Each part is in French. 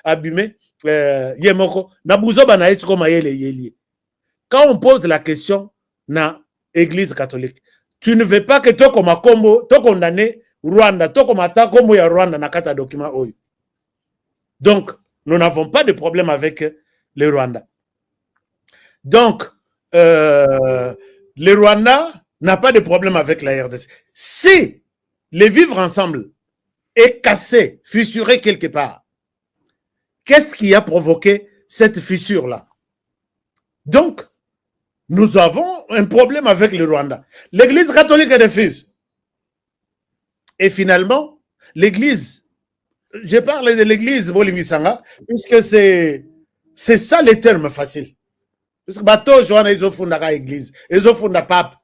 abîmé yemoko na buzoba na yesu comme yeli. Quand on pose la question na église catholique, tu ne veux pas que toi comme combo toi condamné Rwanda toi comme ata combo ya Rwanda na kata document oyo. Donc nous n'avons pas de problème avec le Rwanda. Donc le Rwanda n'a pas de problème avec la RDC. Si les vivre ensemble est cassé, fissuré quelque part, qu'est-ce qui a provoqué cette fissure-là? Donc, nous avons un problème avec le Rwanda. L'Église catholique refuse. Et finalement, l'Église, je parle de l'Église Bolimisanga, puisque c'est ça le terme facile. Parce que bateau Joana ils ont fondé l'église, ils ont fondé pape.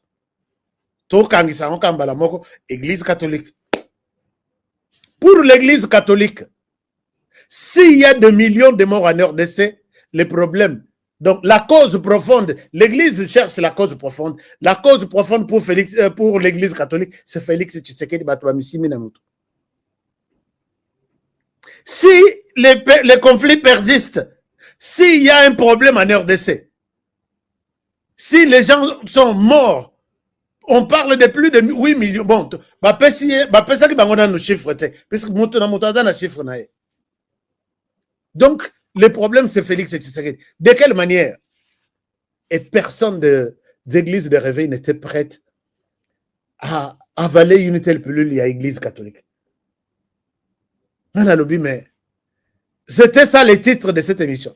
Tout kangisa on kambala moko église catholique. Pour l'église catholique, s'il y a 2 millions de morts en RDC, les problèmes. Donc la cause profonde, l'église cherche la cause profonde. La cause profonde pour l'église catholique, c'est Félix Tshisekedi Batouamissi Minamutu. Si les conflits persistent, s'il y a un problème en RDC, si les gens sont morts, on parle de plus de 8 millions. Bon, donc, le problème, c'est Félix Tshisekedi. De quelle manière? Et personne des églises de réveil n'était prête à avaler une telle pilule à l'église catholique. Mais c'était ça le titre de cette émission.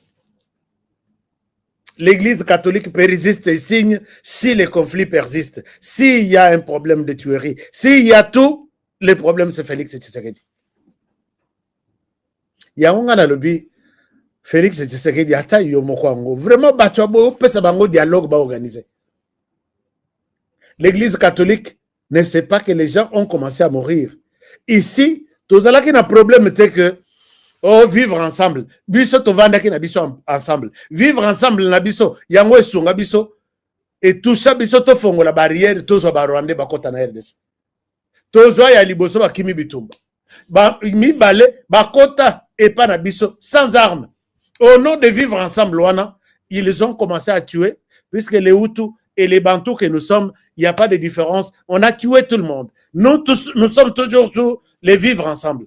L'église catholique persiste et signe si les conflits persistent, s'il y a un problème de tuerie, s'il y a tout, le problème c'est Félix Tshisekedi. Il y a un lobby, Félix Tshisekedi, vraiment, dialogue organisé. L'église catholique ne sait pas que les gens ont commencé à mourir. Ici, tout ça qui a un problème, c'est que oh, vivre ensemble. Biso tovanda ki na biso ensemble. Vivre ensemble na biso. Yango esunga biso. Et tout ça biso to fongo la barrière. Tozo ba Rwanda bakota na RDC. Tozo ya liboso ba kimi bitumba. Ba mibale bakota et pas na biso sans armes. Au nom de vivre ensemble, wana, ils ont commencé à tuer. Puisque les Hutus et les Bantous que nous sommes, il n'y a pas de différence. On a tué tout le monde. Nous tous, nous sommes toujours sur les vivre ensemble.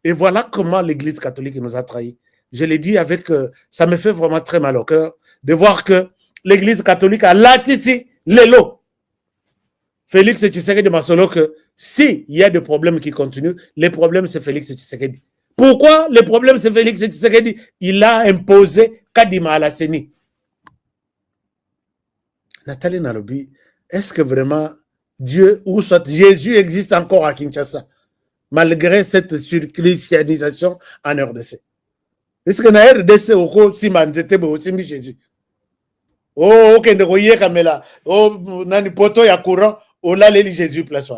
Et voilà comment l'église catholique nous a trahis. Je l'ai dit avec... ça me fait vraiment très mal au cœur de voir que l'église catholique a latissé les lots. Félix Tshisekedi Masolo que s'il y a des problèmes qui continuent, les problèmes c'est Félix Tshisekedi. Pourquoi le problème c'est Félix Tshisekedi? Il a imposé Kadima à la CENI. Nathalie Nalobi, est-ce que vraiment Dieu ou soit Jésus existe encore à Kinshasa? Malgré cette surchristianisation en RDC. Est-ce que dans RDC, aussi manzete aussi Jésus? Oh, ok, de royer kamela. Oh, nani poto ya courant. Oh là, les Jésus place.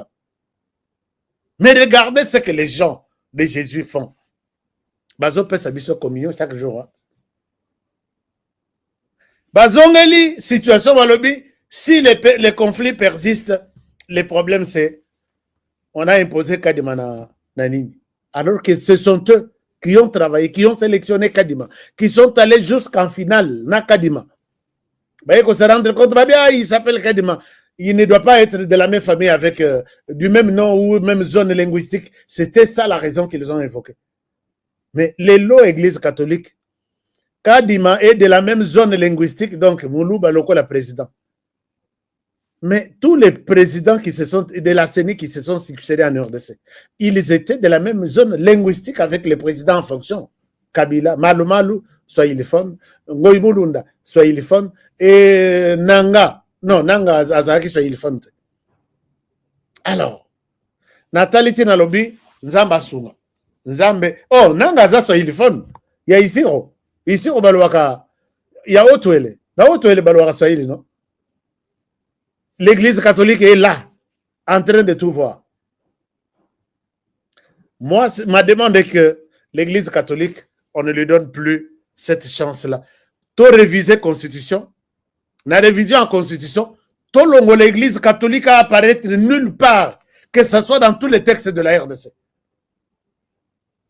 Mais regardez ce que les gens de Jésus font. Bazo peut s'habiller communion chaque jour. Bazongeli, situation walobi, si les conflits persistent, le problème c'est on a imposé Kadima na Nini. Alors que ce sont eux qui ont travaillé, qui ont sélectionné Kadima, qui sont allés jusqu'en finale, na Kadima. Il faut se rendre compte, il s'appelle Kadima. Il ne doit pas être de la même famille avec du même nom ou même zone linguistique. C'était ça la raison qu'ils ont évoquée. Mais les lots églises catholiques, Kadima est de la même zone linguistique, donc Moulou Baloko, le président. Mais tous les présidents qui se sont, de la CENI qui se sont succédés en RDC, ils étaient de la même zone linguistique avec les présidents en fonction. Kabila, Malou Malou, Swahiliphone, Ngoïboulunda, Swahiliphone, et Nanga. Non, Nanga Azaki Swahiliphone. Alors, Nathalie Tinalobi, Nzamba Sunga. Nzambe, oh, Nanga Aza Swahiliphone. Il y a ici, ici au Balouaka, il y a Otouele. Dans Otouele, Balouaka Swahili, non? L'église catholique est là, en train de tout voir. Moi, ma demande est que l'église catholique, on ne lui donne plus cette chance-là. Tout réviser la constitution, la révision en constitution, tout longo l'église catholique a apparaître nulle part, que ce soit dans tous les textes de la RDC.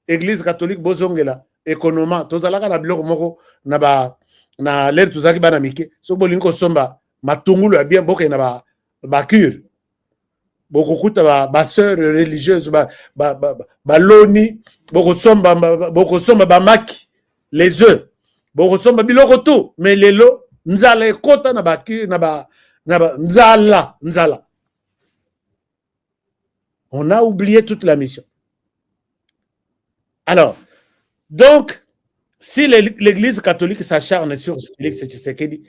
Église catholique, Bozongela, économement tozalaka na biloko moko na l'air tozalaki bana mike so bolingi kosomba matungulu ya bien boke na cure bokokuta basœur religieuse baloni bokosomba bamaki les œufs bokosomba biloko tout mais lelo nzala ekota na bacure nzala. On a oublié toute la mission. Alors, donc, si l'Église catholique s'acharne sur Félix Tshisekedi,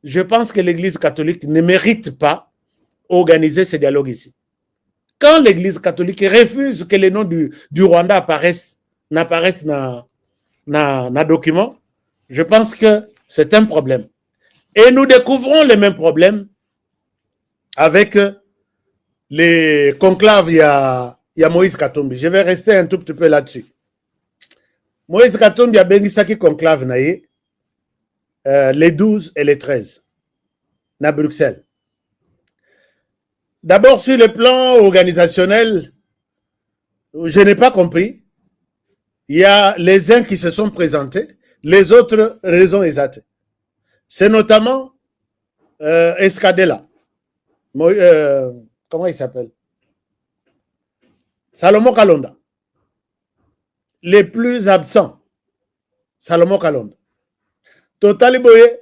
je pense que l'Église catholique ne mérite pas organiser ce dialogue ici. Quand l'Église catholique refuse que le nom du Rwanda n'apparaisse dans le document, je pense que c'est un problème. Et nous découvrons les mêmes problèmes avec les conclaves, il y a Moïse Katumbi. Je vais rester un tout petit peu là-dessus. Moïse Katumbi a bengisaki conclave naïe les 12 et les 13 à Bruxelles. D'abord, sur le plan organisationnel, je n'ai pas compris. Il y a les uns qui se sont présentés, les autres raisons exactes. C'est notamment Escadela. Comment il s'appelle? Salomon Kalonda. Les plus absents. Salomon Kalonda. Totali Boye,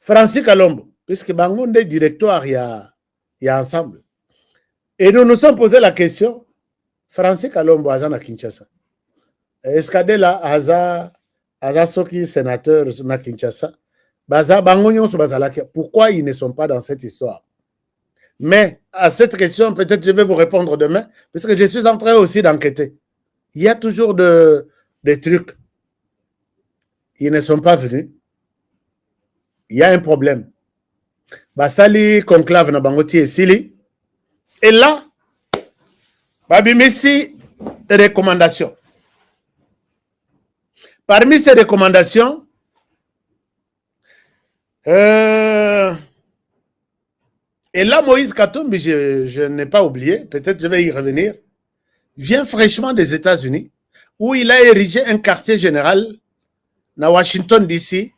Francis Kalombo, puisque Bangonde directoire, il y a ensemble. Et nous nous sommes posé la question, Francis Kalombo, Azan à Kinshasa. Escadela, Aza Soki, sénateur na Kinshasa. Pourquoi ils ne sont pas dans cette histoire? Mais à cette question, peut-être je vais vous répondre demain, parce que je suis en train aussi d'enquêter. Il y a toujours des trucs. Ils ne sont pas venus. Il y a un problème. Basali conclave na bangoti et Sili. Et là, Babimisi, recommandations. Parmi ces recommandations, et là, Moïse Katumbi, je n'ai pas oublié, peut-être je vais y revenir, vient fraîchement des États-Unis, où il a érigé un quartier général à Washington, D.C.,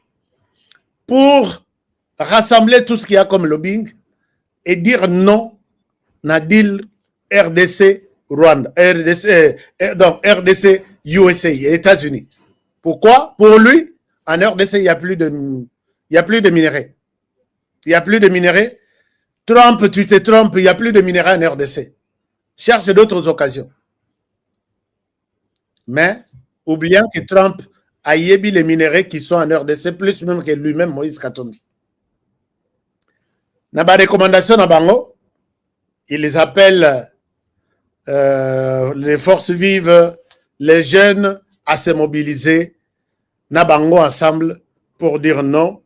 pour rassembler tout ce qu'il y a comme lobbying et dire non à deal RDC Rwanda, donc RDC USA, États-Unis. Pourquoi? Pour lui, en RDC, il n'y a plus de minerais. Il n'y a plus de minerais. Trump, tu te trompes, il n'y a plus de minerais en RDC. Cherche d'autres occasions. Mais, oubliant que Trump a yébi les minerais qui sont en RDC, plus même que lui-même, Moïse Katumbi. Dans la recommandation à Bango, il les appelle les forces vives, les jeunes à se mobiliser, na Bango ensemble pour dire non.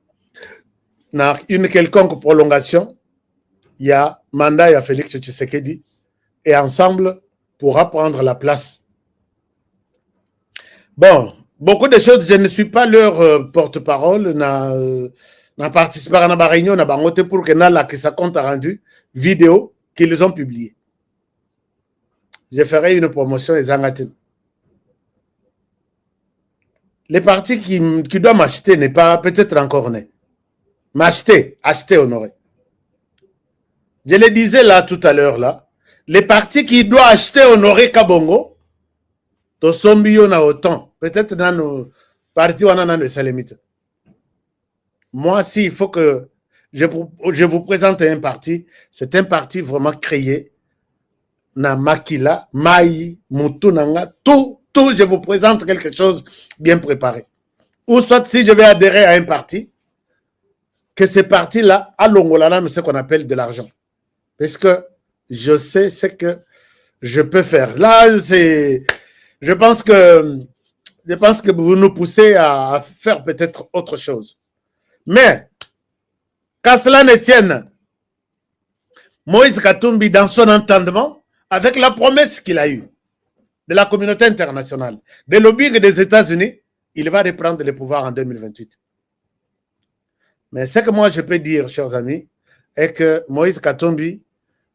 Dans une quelconque prolongation, il y a mandat, il y a Félix Tshisekedi, et ensemble pourra prendre la place. Bon, beaucoup de choses, je ne suis pas leur porte-parole, n'a participé à la réunion, n'a pas voté pour que ça compte rendu vidéo qu'ils ont publié. Je ferai une promotion et Zangatin. Les partis qui doivent m'acheter n'est pas peut-être encore né. M'acheter, acheter, honoré. Je le disais là tout à l'heure là, les partis qui doivent acheter honoré Kabongo, to sombio na autant, peut-être dans nos partis on a de salemite. Moi, si il faut que je vous présente un parti, c'est un parti vraiment créé na makila, mai, mutunanga, tout, je vous présente quelque chose bien préparé. Ou soit si je vais adhérer à un parti, que ce parti-là, à l'ongolana, c'est ce qu'on appelle de l'argent. Parce que je sais ce que je peux faire. Là, je pense que vous nous poussez à faire peut-être autre chose. Mais, qu'à cela ne tienne, Moïse Katumbi, dans son entendement, avec la promesse qu'il a eue de la communauté internationale, des lobbying des États-Unis, il va reprendre le pouvoir en 2028. Mais ce que moi je peux dire, chers amis, est que Moïse Katumbi,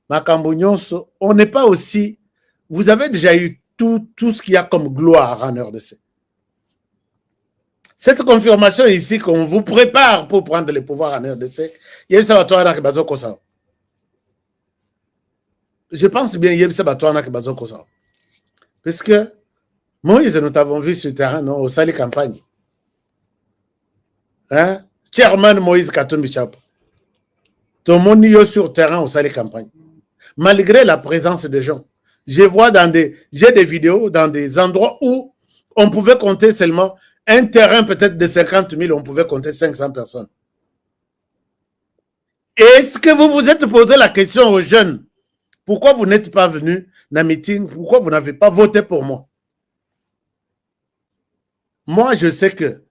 Makambo Nyonso, on n'est pas aussi... Vous avez déjà eu tout ce qu'il y a comme gloire en RDC. Cette confirmation ici qu'on vous prépare pour prendre le pouvoir en RDC, il y a ça. Je pense bien qu'il y a ça. Puisque Moïse, nous t'avons vu sur le terrain, non, au Sali campagne. Hein? Chairman Moïse Katumbi Chapo. Tout le monde est sur le terrain au Sali campagne. Malgré la présence de gens. J'ai des vidéos dans des endroits où on pouvait compter seulement un terrain peut-être de 50 000, on pouvait compter 500 personnes. Est-ce que vous vous êtes posé la question aux jeunes? Pourquoi vous n'êtes pas venus dans le meeting? Pourquoi vous n'avez pas voté pour moi? Moi, je sais que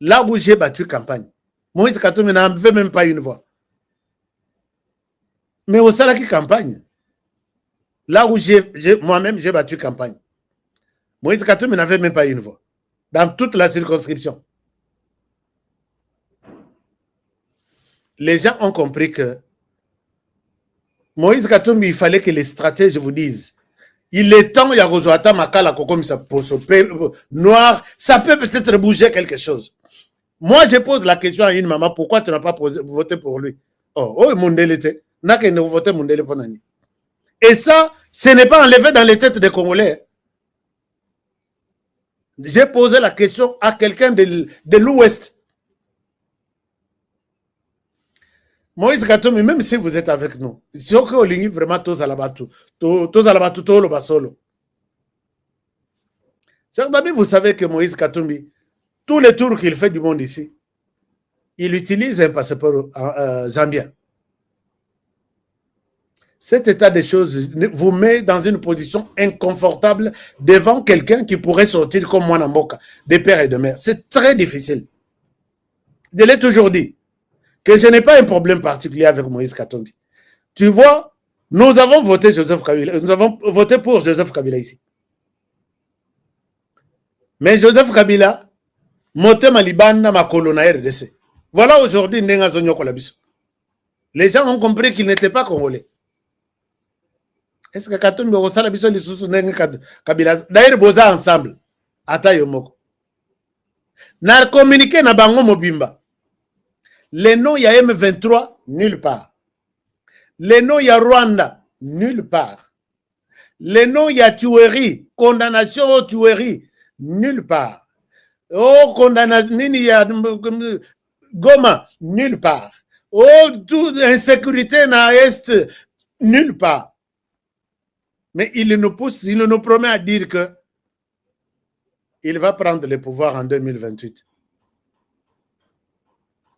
là où j'ai battu campagne, Moïse Katumbi n'avait même pas une voix. Mais au Salaki campagne, là où moi-même j'ai battu campagne, Moïse Katumbi n'avait même pas une voix. Dans toute la circonscription. Les gens ont compris que Moïse Katumbi, il fallait que les stratèges vous disent il est temps, il y a Rozoata Makala Kokom noir, ça peut peut-être bouger quelque chose. Moi, je pose la question à une maman, pourquoi tu n'as pas voté pour lui? Oh, Mundele, n'a qu'à voter Mundele pour Nani. Et ça, ce n'est pas enlevé dans les têtes des Congolais. J'ai posé la question à quelqu'un de l'Ouest. Moïse Katumbi, même si vous êtes avec nous, si on a vraiment tous à la bateau, tous à la bateau, tous le basolo. Chers amis, vous savez que Moïse Katumbi, tous les tours qu'il fait du monde ici, il utilise un passeport zambien. Cet état de choses vous met dans une position inconfortable devant quelqu'un qui pourrait sortir comme moi Namboka, de père et de mère. C'est très difficile. Je l'ai toujours dit que je n'ai pas un problème particulier avec Moïse Katumbi. Tu vois, nous avons voté Joseph Kabila, nous avons voté pour Joseph Kabila ici. Mais Joseph Kabila, Moté Malibana, ma colonne RDC. Voilà aujourd'hui Nenga Zonyo Kolabiso. Les gens ont compris qu'il n'était pas congolais. Est-ce que Katumbi au Salabiso les sous Kabila d'ailleurs boza ensemble ata yomoko na communiquer na bango mobimba les noms ya M23 nulle part les noms ya Rwanda nulle part les noms ya tuerie condamnation aux tueries nulle part oh condamnation nini ya Goma nulle part oh toute insécurité na est nulle part. Mais il nous pousse, il nous promet à dire que il va prendre le pouvoir en 2028.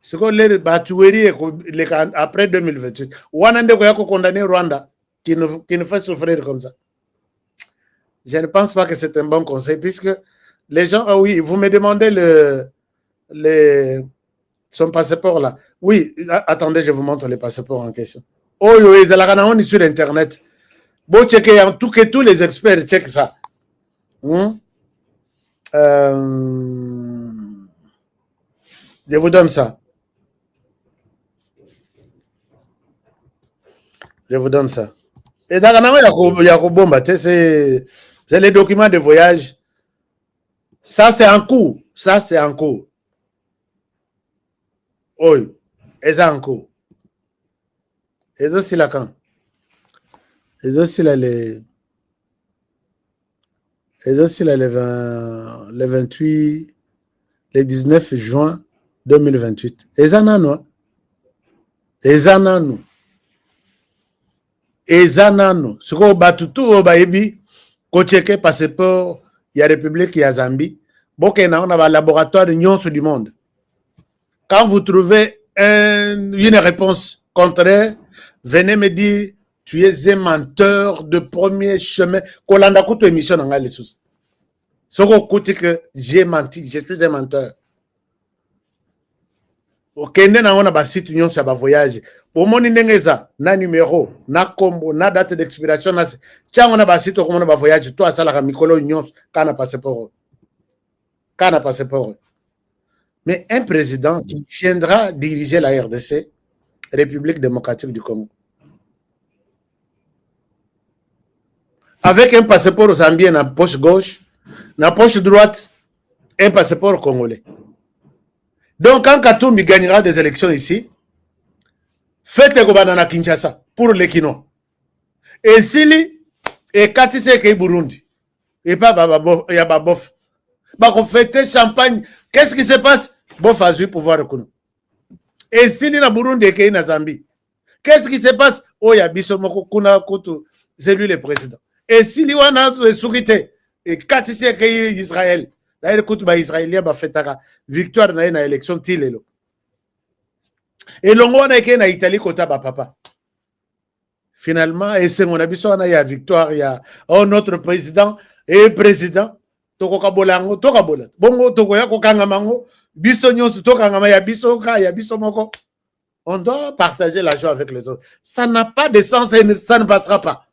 Ce qu'on les battuerie après 2028. Wanande Koyako condamné Rwanda qui nous fait souffrir comme ça. Je ne pense pas que c'est un bon conseil puisque les gens, ah oui, vous me demandez son passeport là. Oui, attendez, je vous montre les passeports en question. Oh, oui, ils sont sur Internet. Bon, checker en tout que tous les experts checkent ça. Je vous donne ça. Je vous donne ça. Et dans la Yakobomba, c'est les documents de voyage. Ça, c'est en cours. Ça, c'est en cours. Oui, c'est en cours. Et aussi là quand? Et aussi là les. Et aussi là le 28, le 19 juin 2028. Et ça non. Et ça non. Et ça non. Ce qu'on bat tout au baïbi, qu'on checké passeport, il y a République, il y a Zambie. Bon, on a un laboratoire de nyons du monde. Quand vous trouvez une réponse contraire, venez me dire tu es un menteur de premier chemin. Kolanda kuto émission dans les sous. Ce qu'on coûte que j'ai menti, je suis un menteur. Ok, on a un site union sur un voyage. Pour mon indengeza, na numéro, na combo, na date d'expiration, na tiens on a un site on a un voyage. Toi ça la mikolo union quand on a passeport. Quand on a passeport. Mais un président qui viendra diriger la RDC, République démocratique du Congo, avec un passeport zambien dans la poche gauche, dans la poche droite, un passeport congolais. Donc, quand Katumbi gagnera des élections ici, faites Kobana Kinshasa pour les Kino. Et Sili, et Katise Kei Burundi. Et pas Babof. Bako fêter champagne. Qu'est-ce qui se passe? Bof a eu pouvoir reconnaître. Et Sili na Burundi et Kei na Zambie. Qu'est-ce qui se passe? Oh, ya Bisomoko Kuna Kutu. C'est lui le président. Et Sili wana Soukite. Et Katise Kei Israël. D'ailleurs, écoute, les Israéliens ont fait la victoire dans l'élection. Et l'on a été en Italie, côté papa. Finalement, et c'est mon avis, on a eu la victoire. Il y a notre président et président. Toko Bolango, Toka Bolat. Bongo, Toko Yako Kangamango, Bissonyo, Toka Ngamaya, Bissoka, Yabissomoko. On doit partager la joie avec les autres. Ça n'a pas de sens et ça ne passera pas.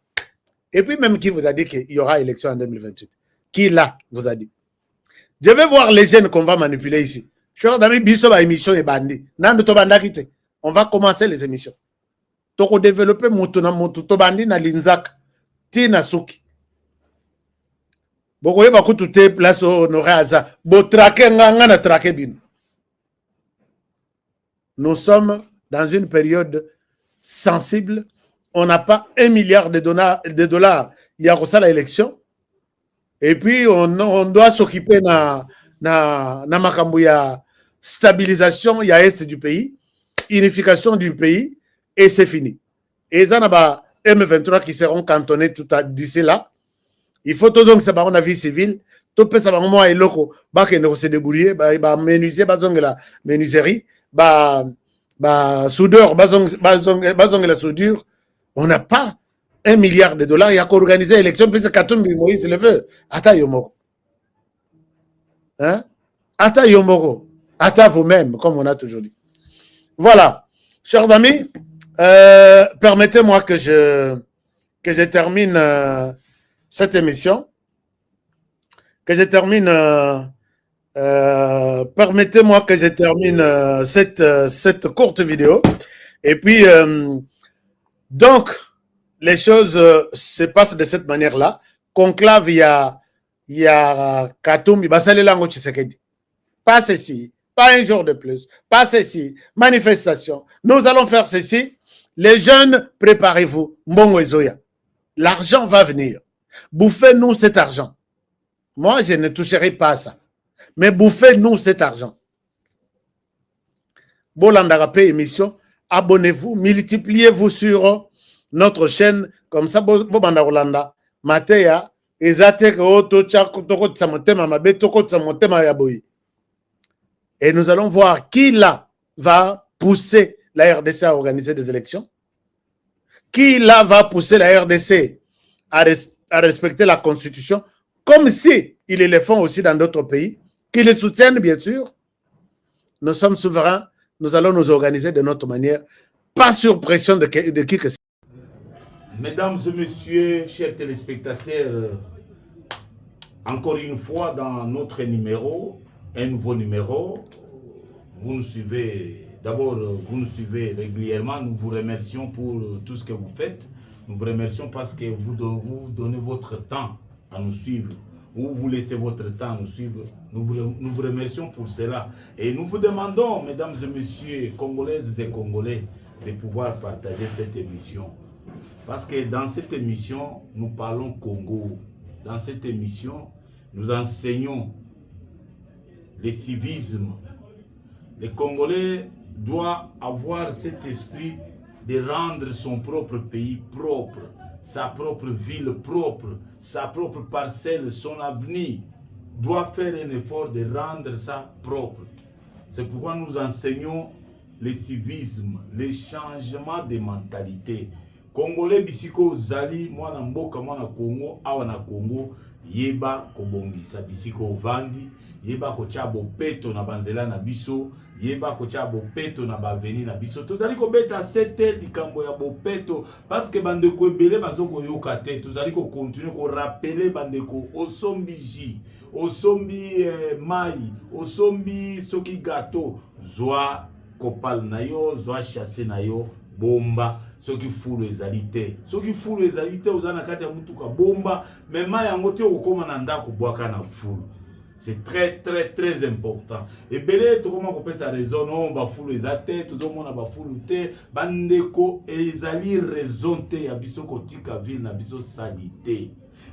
Et puis, même qui vous a dit qu'il y aura élection en 2028? Qui là vous a dit? Je vais voir les jeunes qu'on va manipuler ici. Je suis d'amis biso ba émission et bandi. Nando to banda kite. On va commencer les émissions. Toko développer mutuna mutu bandi na linzak tina suki. Boko yeba kutute place honoré aza. Bo traquer nganga na traquer bin. Nous sommes dans une période sensible. On n'a pas 1 milliard de dollars. Il y a ça l'élection. Et puis, on doit s'occuper na makambo ya stabilisation, il y a est du pays, unification du pays, et c'est fini. Et il y a M23 qui seront cantonnés tout d'ici là. Il faut tout donc savoir la vie civile, tout peut savoir moi et loco, bah que nous se débrouiller, bah menuisier, bah la menuiserie, bah soudeur, bah la soudure. On n'a pas 1 milliard de dollars, il y a qu'à organiser l'élection, puis c'est Katumbi Moïse le veut. Ata Yomoko. Hein? Ata Yomoko. Ata vous-même, comme on a toujours dit. Voilà. Chers amis, permettez-moi que je termine cette émission. Permettez-moi que je termine cette courte vidéo. Et puis, donc, les choses se passent de cette manière-là. Conclave, il y a Katumbi, Basale Lango Tshisekedi. Pas ceci, pas un jour de plus, pas ceci, manifestation. Nous allons faire ceci. Les jeunes, préparez-vous. Mbongo Ezoya. L'argent va venir. Bouffez-nous cet argent. Moi, je ne toucherai pas à ça. Mais bouffez-nous cet argent. Bolandarape émission. Abonnez-vous, multipliez-vous sur notre chaîne, comme ça, Bobanda Rolanda, Matéa, Ezate, et nous allons voir qui là va pousser la RDC à organiser des élections, qui là va pousser la RDC à respecter la Constitution, comme si ils le font aussi dans d'autres pays, qui les soutiennent bien sûr. Nous sommes souverains, nous allons nous organiser de notre manière, pas sur pression de qui que ce soit. Mesdames et messieurs, chers téléspectateurs, encore une fois dans notre numéro, un nouveau numéro, vous nous suivez, d'abord vous nous suivez régulièrement, nous vous remercions pour tout ce que vous faites, nous vous remercions parce que vous donnez votre temps à nous suivre, ou vous laissez votre temps à nous suivre, nous vous remercions pour cela. Et nous vous demandons, mesdames et messieurs, Congolaises et Congolais, de pouvoir partager cette émission. Parce que dans cette émission, nous parlons Congo. Dans cette émission, nous enseignons le civisme. Les Congolais doivent avoir cet esprit de rendre son propre pays propre, sa propre ville propre, sa propre parcelle, son avenir. Doit faire un effort de rendre ça propre. C'est pourquoi nous enseignons le civisme, le changement de mentalité. Congolais bisiko zali mwana mboka mwana Congo awa na Congo yeba kobongisa bisiko vandi yeba kotia bopeto na banzela na biso yeba kotia bopeto na baveni na biso tozali kobeta 7 likambo ya bopeto parce que bandeko ebele bazoko yoka te tozali ko continuer ko rappeler bandeko osombi ji osombi mai osombi soki gâteau zwa kopal na yo zwa chasser na yo bomba soki fulu ezalité soki fulu ezalité ozana kati ya mutuka bomba mema yango te okoma na ndako bwaka na fulu C'est très très très important. Et belé to comment on peut ça raison non ba fulu ezate tout le monde ba fulu te bandeko ezali raison te ya biso kotika ville na biso salité.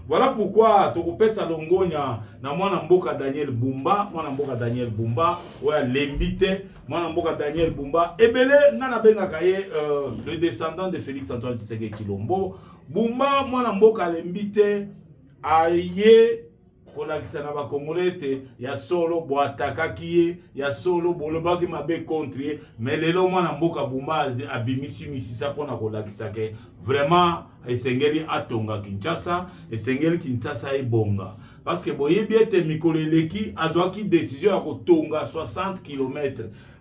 Voilà pourquoi tokopesa longonya na mwana mboka Daniel Bumba, mwana mboka Daniel Bumba, oya lembite, mwana mboka Daniel Bumba, ebele ngana benga kaye le descendant de Félix Antoine Tshisekedi Tshilombo, Bumba mwana mboka lembite aye kolakisa na bakongolete ya solo boatakaki ye ya solo bolobaki mabe contre ye mais lelo mwana mboka Bumba abimisi misisa pona kolakisa ke vraiment esengeli atonga Kinshasa esengeli Kinshasa ebonga parce que boyebi ete mikolo eleki azwaki décision ya kotonga 60 km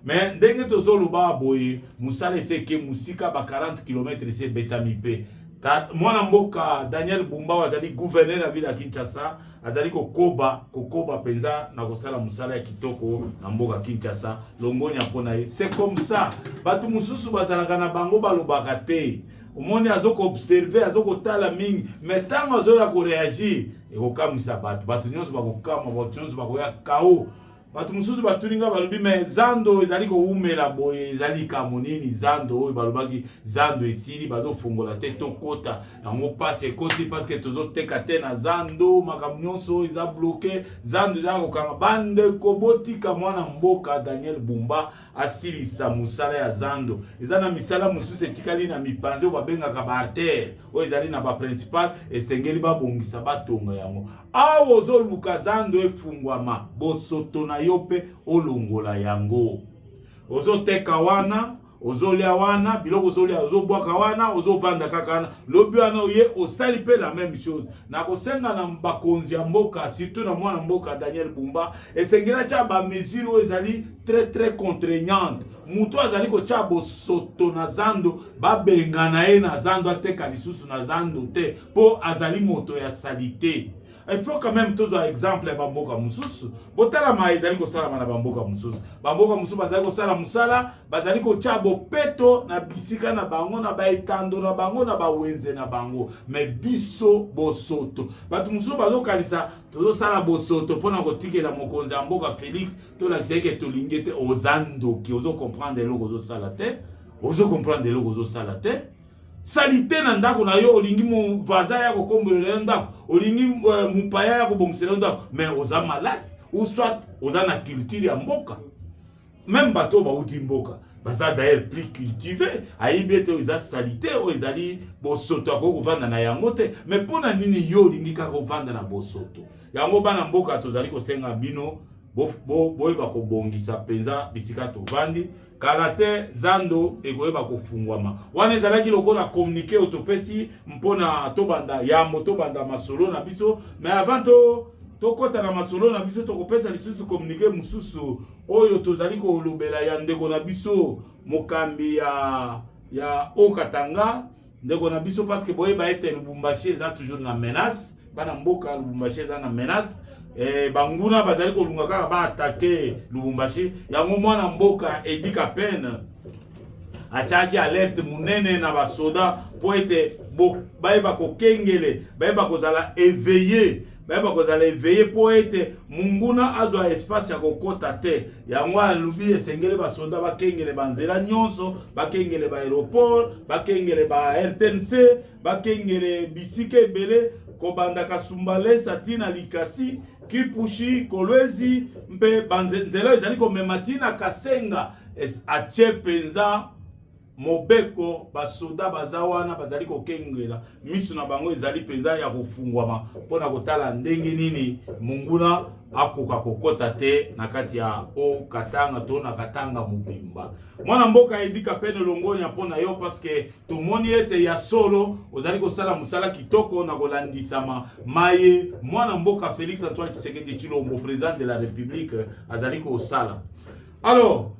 mais ndenge tozoloba boye musala eseke musika ba 40 km ese betami pe mwana mboka Daniel Bumba wazali gouverneur la ville ya Kinshasa azali kokoba penza na kosala musala ya kitoko na mboka Kinshasa longonya pona ye c'est comme ça batu mususu bazalaka na bango balobaka te omoni azoko observer azoko tala mingi mais tango azoya ko réagir ekokamisa batu nyonso bakokama batu nyonso bakoya kao batu mususu batuninga balobi mais zando ezali ko umela boye ezali kamonini zando oyo balobaki zando esili bazofungola te tokota yango passe ekoti parce que tozoteka te na zando makambo nyonso eza bloqué zando eza kokanga bande kobotika mwana mboka Daniel Bumba asilisa musala ya zando eza na misala mususu etikali na mipanze oyo babengaka ba artère oyo ezali na ba principal esengeli babongisa batonga yango awo ozoluka zando efungwama bosoto na yope olongola yango ozoteka wana ozolia wana biloko ozolia ozobwaka wana ozovanda kaka wana lobi wana oye osali pe la même chose na kosenga na bakonzi ya mboka surtout na mwana mboka Daniel Bumba esengela cha ba mesure oyo ezali très très contraignante muto azali kotia bosoto na zando babengana ye na zando ateka lisusu na zando te po azali moto ya salite. Il faut quand même tous un exemple ya bamboka mususu botala ma ezali ko sala na bamboka mususu bazali ko sala musala bazali ko chabo peto na bisika na bango na baitando na bango na bawenze na bango mais biso bosoto batu mususu bazokalisa tozo sala bosoto pona kotikela mokonzi ya mboka Félix to la kiseke to lingete ozando ki ozo comprendre loko ozo sala te ozo comprendre loko ozo sala te salite na ndako na yo olingi mu vaza ya ko kombolela ndako olingi mupaya ya ko bongsela ndako mais oza malade ou soit oza na culture ya mboka même bato ba uti mboka baza d'ailleurs plus cultivé aibete oza salite o ezali bosoto ko kovanda na yango te mais pona nini yo olingi ka kovanda na bosoto yango bana mboka tozali ko senga bino boyeba kobongisa penza bisika tovandi kalate zando ekoyeba kofungwama wana ezalaki lokola communiquer otopesi mpona tobanda yambo tobanda masolo na biso mais avant tokota na masolo na biso tokopesa lisusu communiquer mususu oyo tozali kolobela ya ndeko na biso mokambi ya Okatanga ndeko na biso parce que boyeba ete Lubumbashi eza toujours na menace bana mboka Lubumbashi eza na menace banguna bazali kolunga kaka ba attaquer Lubumbashi yango mwana mboka Edika Pen ataki alerte munene na basoda po ete bayeba kokengele bayeba kozala éveillé po ete munguna azwa espace ya kokota te yango alubi esengele basoda bakengele banzela nyonso bakengele ba aéroport bakengele ba RTNC bakengele bisika ebele kobanda Kasumbale Satina Likasi Kipushi Kolwezi mpe banzela ezali komematina Kasenga ache penza mobeko basoda bazawana bazali kokengela misu na bango ezali penza ya kofungwama pona kotala ndenge nini munguna akoka kokota te na kati ya Okatanga to na Katanga mubimba mwana mboka Edika Pen longonya pona yo parce que tomoni ete ya solo ozali kosala musala kitoko na kolandisama maye mwana mboka Félix Antoine Tshisekedi Tshilombo président de la République azali kosala. Alors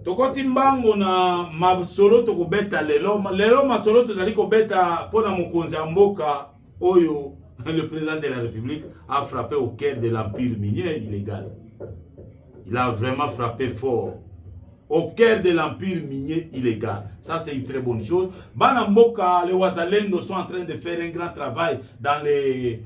tokoti mbango na masolo tokobeta lelo masolo tozali kobeta pona mokonzi ya mboka oyo le président de la République a frappé au cœur de l'empire minier illégal. Il a vraiment frappé fort. au cœur de l'empire minier illégal. Ça, c'est une très bonne chose. Banamboka, les Wazalendo sont en train de faire un grand travail dans les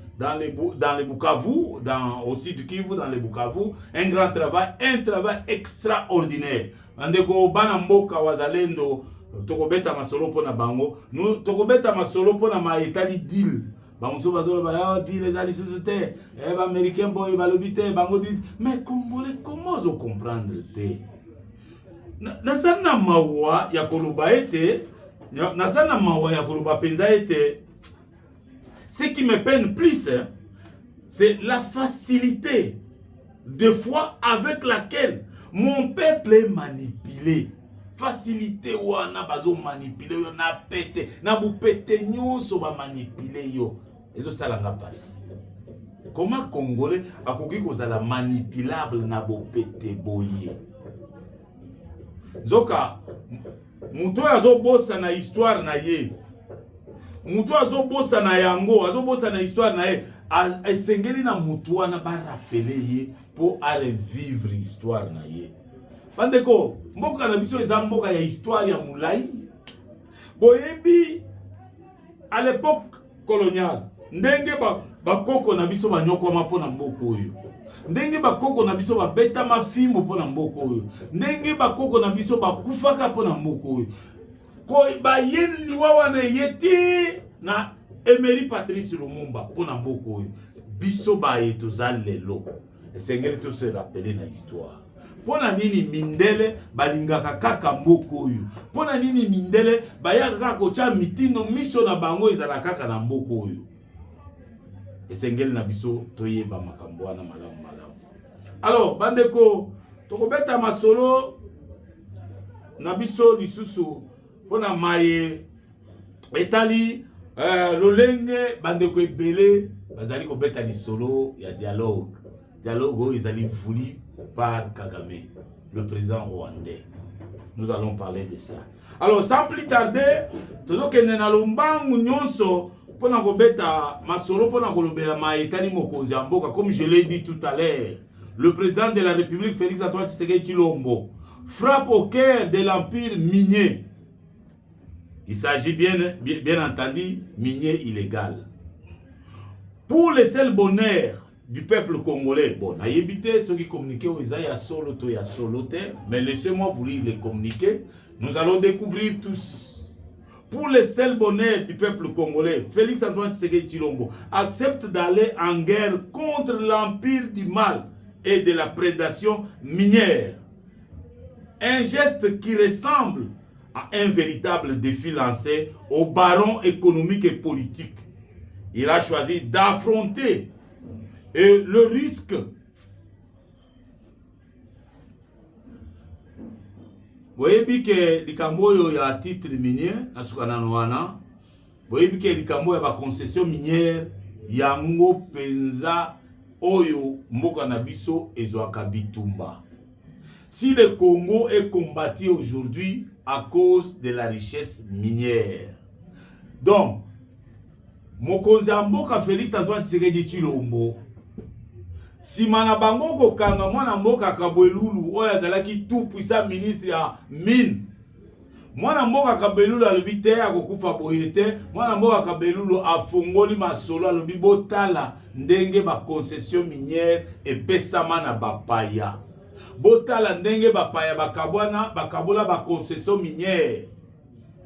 Bukavu, au sud Kivu, dans les Bukavu. Un grand travail, un travail extraordinaire. Andeko, Banamboka, Wazalendo, Tokobeta Masolo Pona Bango, nous, Tokobeta Masolo Pona Maetali Deal. Bango Bazolo Baya, dit les alliés sociétés, les Américains, boy, Balobité, Bango dit, mais Congolais, comment vous comprendre? Nasana mawa ya koluba ete, nasana mawa ya koluba penza ete, ce qui me peine plus, hein, c'est la facilité de foi avec laquelle mon peuple est manipulé. Facilité wana bazo manipulé yo na pete, na bu pete nyonso ba manipulé yo. Ezo salanga passe. Comment Congolais akoki kozala manipulable na bo pete boye? Zoka, muto azo bossa na histoire na ye. Muto azo bossa na yango, azo bossa na histoire na ye. Esengeli na muto wana ba rappeler ye pour aller vivre histoire na ye. Bandeko, mboka na biso eza mboka ya histoire ya mulai. Boyebi à l'époque coloniale, ndenge bakoko na biso banyoko mapo na mboka oyo. Ndenge bakoko na biso babeta mafimbo pona mboka oyo. Ndenge bakoko na biso bakufaka pona mboka oyo. Ko bayen liwa wana yeti na Emery Patrice Lumumba pona mboka oyo. Biso baye tozalelo. Esengeli to se rappeler na histoire. Pona nini mindele balingaka kaka mboka oyo. Pona nini mindele bayaka kaka kocha mitino miso na bango ezala kaka na mboka oyo. Esengeli na biso toyeba makambo wana malamu. Alors, bandeko, tokobeta masolo na biso lisusu pona maye etali lolenge bandeko ebele bazali kobeta lisolo ya dialogue. Dialogue ezali voulu par Kagame, le président rwandais. Nous allons parler de ça. Alors, sans plus tarder, tozokende na lombangu nyonso pona kobeta masolo pona kolobela maye etali mokonzi ya mboka, comme je l'ai dit tout à l'heure. Le président de la République, Félix Antoine Tshisekedi Tshilombo, frappe au cœur de l'empire minier. Il s'agit bien entendu minier illégal. Pour le seul bonheur du peuple congolais, bon, on a évité ceux qui communiquaient aux Isaïa solo, toya solo, mais laissez-moi vous lire les communiqués. Nous allons découvrir tous. Pour le seul bonheur du peuple congolais, Félix Antoine Tshisekedi Tshilombo accepte d'aller en guerre contre l'empire du mal et de la prédation minière. Un geste qui ressemble à un véritable défi lancé aux barons économiques et politiques. Il a choisi d'affronter le risque boyebi ke likambo oyo ya titre minier na sukanano wana boyebi ke likambo ya ba concession minière yango penza oyo mboka na biso ezwaka bitumba. Si le Congo est combattu aujourd'hui à cause de la richesse minière. Donc, mokonzi ya mboka Félix Antoine Tshisekedi Tshilombo simana bango kokanga mwana mboka Kabwelulu oyo azalaki tout puissant ministre ya mine. Mwana mboka Kabwelulu alobi te akokufa boye te. Mwana mboka Kabwelulu afongoli masolo alobi botala ndenge ba concession minière epesama na bapaya. Botala ndenge bapaya bakabola ba concession minière.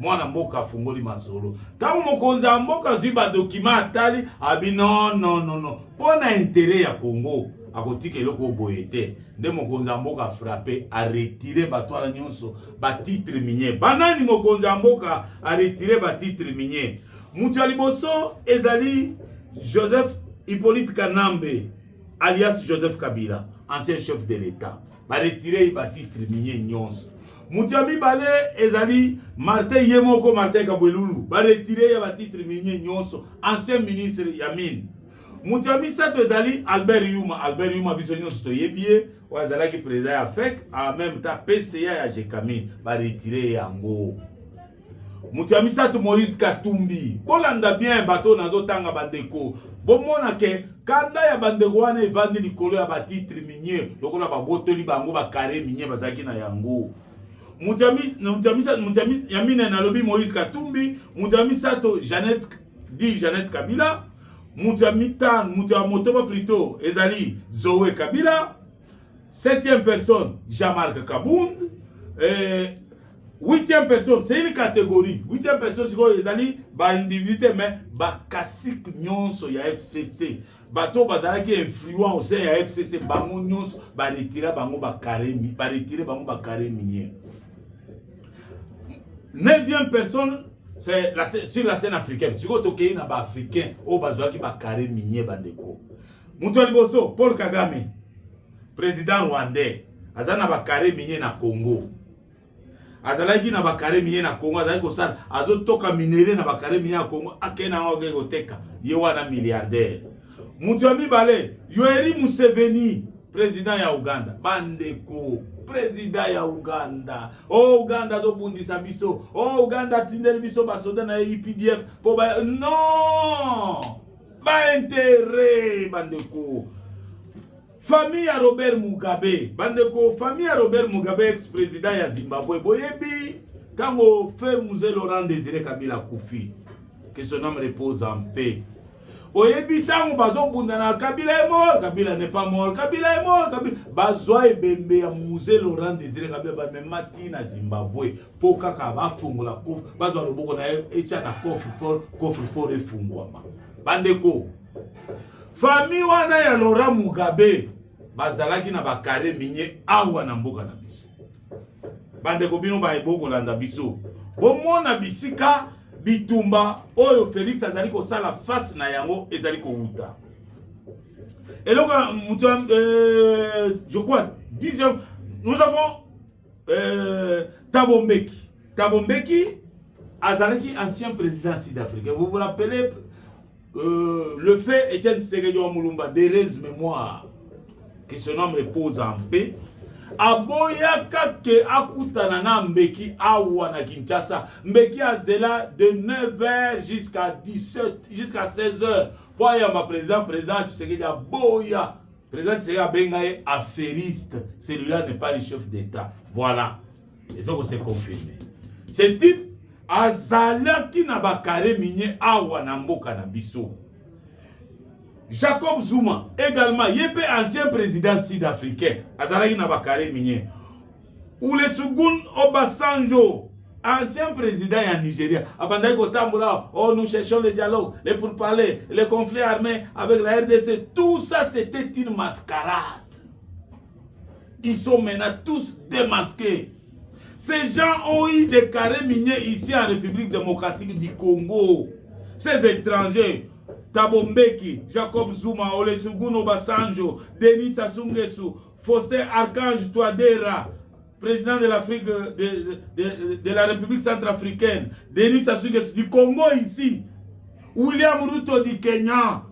Mwana mboka afongoli masolo. Tango mokonzi ya mboka zwi ba document atali abi non. Pona intérêt ya Congo akotika eloko boye te. Nde mokonzi ya mboka frappé a retiré batwala nyonso ba titre minier. Banani mokonzi ya mboka a retiré ba titre minier. Mutu ya liboso ezali Joseph Hippolyte Kanambe alias Joseph Kabila, ancien chef de l'État. Ba retiré ba titre minier nyonso. Mutu ya mibale ezali Martin Yemoko Martin Kabwelulu. Ba retiré ba titre minier nyonso, ancien ministre ya mine. Mutu ya misato ezali Albert Yuma biso nyonso toyebie o azalaki président ya FEC en même temps PCA ya Jekami ba retiré yango. Mutu ya misato Moïse Katumbi. Bolanda bien bato nazotanga bandeko. Bomona ke kanda ya bandeko wana evandi likolo ya ba titre minier lokola ba botoli bango ba carré minier bazaki na yango. Moutiamis Yamine Nalobi Moïse Katumbi, Moutiamis Sato Jeannette Kabila, Moutiamis Tan, Moutiamotoba plutôt, Ezali Zoé Kabila, 7e personne, Jean-Marc Kabound, 8e personne, c'est une catégorie. 8e personne, c'est Ezali, individualité, mais Kassik Nyonso, il y a FCC. Bato bazalaki influent au sein ya FCC, bango nyonso, retire bango bakare minier. 9e personne, c'est sur la scène africaine. Si vous êtes un africain, vous avez un carré minier. Moutoua Liboso, Paul Kagame, président rwandais, il y a un carré minier na Congo. Azalaki na bakare minier na Congo, azalaki kosala, azotoka minéré na bakare minier na Congo, akena oge koteka, yewana milliardaire. Moutoua Mibale, Yoweri Museveni, président ya Uganda, bandeko. Président ya Uganda. Oh Uganda do bundisa biso. Oh Uganda tindel biso basoda na IPDF. Non! Ba intérêt bandeko. Famille ya Robert Mugabe. Bandeko, famille ya Robert Mugabe ex-président ya Zimbabwe. Boyebi kango fait Muse Laurent Désiré Kabila Koufi. Que son âme repose en paix. Oyebi tango bazo bundana Kabila est mort, Kabila n'est pas mort, Kabila est mort, Kabila bazwa ebembe ya Muse Laurent Désiré Kabila ba memati na Zimbabwe poka ka ba fungola kof bazwa loboko na echa na coffre fort efungwama. Bandeko famille wana ya Laurent Mugabe bazalaki na bakare minye awa na mboka na biso. Bandeko bino ba eboko landa biso. Bomona bisika bitumba oyo Félix azali ko sala face na yango ezali ko uta. Et donc je crois 10e nous avons Thabo Mbeki. Thabo Mbeki azalaki ancien président sud-africain. Vous vous rappelez le fait Étienne Tshisekedi Mulumba d'heureuse mémoire que son nom repose en paix. Aboyaka ke akutana na Mbeki awa na Kinshasa. Mbeki azela de 9h jusqu'à 16h. Pour y avoir président Tshisekedi aboya. Président Tshisekedi bengaye affairiste. Celui-là n'est pas le chef d'État. Voilà. Et ça c'est confirmé. Ce type azalaki na bakare minye awa na mboka na biso. Jacob Zuma, également, il est ancien président sud-africain. Azalaki na bakare minier. Olusegun Obasanjo, ancien président en Nigeria. Abandaki kotambola, oh nous cherchons le dialogue, les pourparlers, les conflits armés avec la RDC. Tout ça c'était une mascarade. Ils sont maintenant tous démasqués. Ces gens ont eu des carrés miniers ici en République démocratique du Congo. Ces étrangers. Thabo Mbeki, Jacob Zuma, Olusegun Obasanjo, Denis Sassou Nguesso, Faustin Archange Touadéra, président de l'Afrique de la République centrafricaine, Denis Sassou Nguesso du Congo ici, William Ruto du Kenya.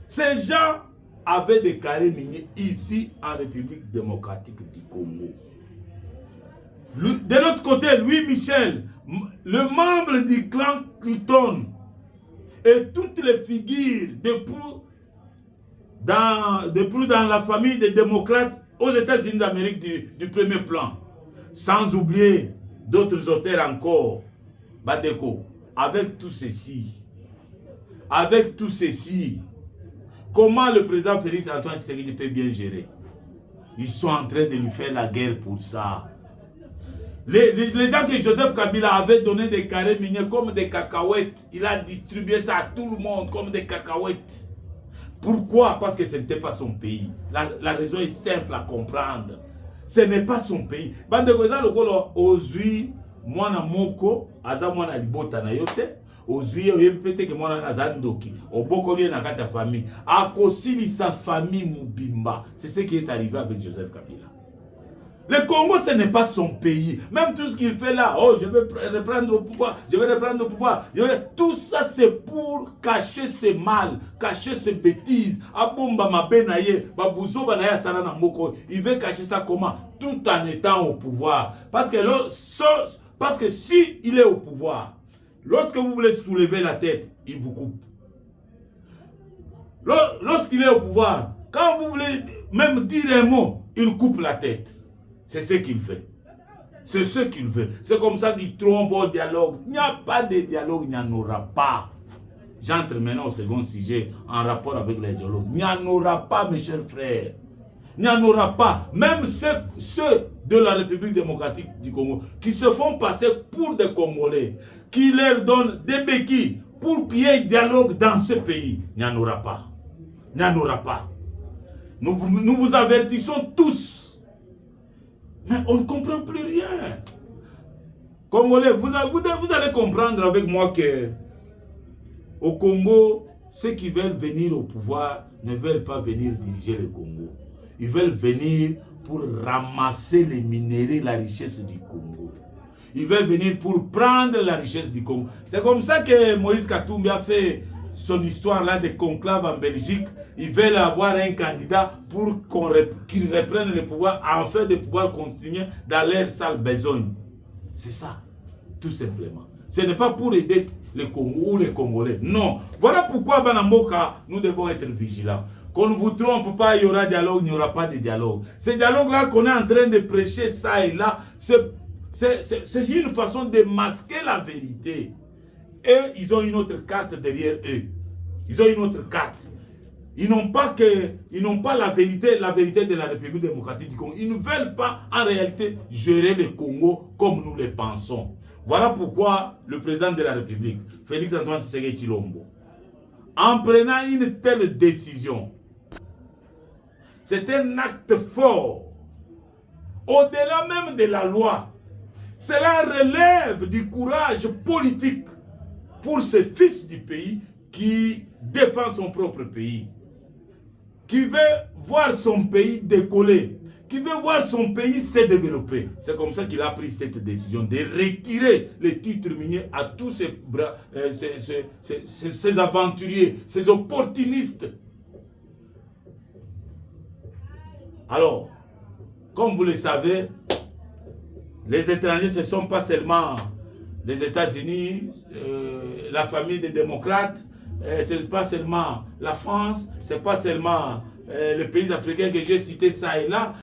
Ces gens avaient des carrés miniers ici en République démocratique du Congo. De l'autre côté, Louis Michel, le membre du clan Clinton, et toutes les figures de proue dans la famille des démocrates aux États-Unis d'Amérique du premier plan. Sans oublier d'autres auteurs encore. Badeko, avec tout ceci, comment le président Félix Antoine Tshisekedi peut bien gérer? Ils sont en train de lui faire la guerre pour ça. Les gens que Joseph Kabila avait donné des carrés miniers comme des cacahuètes, il a distribué ça à tout le monde comme des cacahuètes. Pourquoi? Parce que ce n'était pas son pays. La raison est simple à comprendre. Ce n'est pas son pays. Bande koza lokolo ozui mwana moko aza mwana libota na yote ozui oyepete ke mwana nazandoki obokoli na kata famille akosili sa famille mubimba. C'est ce qui est arrivé avec Joseph Kabila. Le Congo, ce n'est pas son pays. Même tout ce qu'il fait là, oh, je vais reprendre au pouvoir, je vais reprendre au pouvoir. Tout ça, c'est pour cacher ses mal, cacher ses bêtises. Abomba mabenaye, babouzo banaya salana moko. Il veut cacher ça comment? Tout en étant au pouvoir. Parce que si il est au pouvoir, lorsque vous voulez soulever la tête, il vous coupe. Lorsqu'il est au pouvoir, quand vous voulez même dire un mot, il coupe la tête. C'est ce qu'il fait. C'est ce qu'il veut. C'est comme ça qu'il trompe au dialogue. Il n'y a pas de dialogue, il n'y en aura pas. J'entre maintenant au second sujet en rapport avec les dialogues. Il n'y en aura pas, mes chers frères. Il n'y en aura pas. Même ceux de la République démocratique du Congo qui se font passer pour des Congolais, qui leur donnent des béquilles pour qu'il y ait dialogue dans ce pays. Il n'y en aura pas. Il n'y en aura pas. Nous vous avertissons tous. Mais on ne comprend plus rien. Congolais, vous allez comprendre avec moi que au Congo, ceux qui veulent venir au pouvoir ne veulent pas venir diriger le Congo. Ils veulent venir pour ramasser les minéraux, la richesse du Congo. Ils veulent venir pour prendre la richesse du Congo. C'est comme ça que Moïse Katumbi a fait son histoire là de conclave en Belgique. Ils veulent avoir un candidat pour qu'il reprenne le pouvoir afin de pouvoir continuer dans leur sale besogne. C'est ça, tout simplement. Ce n'est pas pour aider le Congo ou les Congolais. Non. Voilà pourquoi, Banamboka, nous devons être vigilants. Qu'on ne vous trompe pas, il y aura dialogue, il n'y aura pas de dialogue. Ce dialogue-là qu'on est en train de prêcher, ça et là, c'est une façon de masquer la vérité. Eux, ils ont une autre carte derrière eux. Ils ont une autre carte. Ils n'ont pas la vérité de la République démocratique du Congo. Ils ne veulent pas, en réalité, gérer le Congo comme nous le pensons. Voilà pourquoi le président de la République, Félix Antoine Tshisekedi Tshilombo, en prenant une telle décision, c'est un acte fort, au-delà même de la loi. Cela relève du courage politique pour ce fils du pays qui défend son propre pays, qui veut voir son pays décoller, qui veut voir son pays se développer. C'est comme ça qu'il a pris cette décision de retirer les titres miniers à tous ces aventuriers, ces opportunistes. Alors, comme vous le savez, les étrangers, ce ne sont pas seulement les États-Unis, la famille des démocrates, ce n'est pas seulement la France, ce n'est pas seulement les pays africains que j'ai cités ça et là.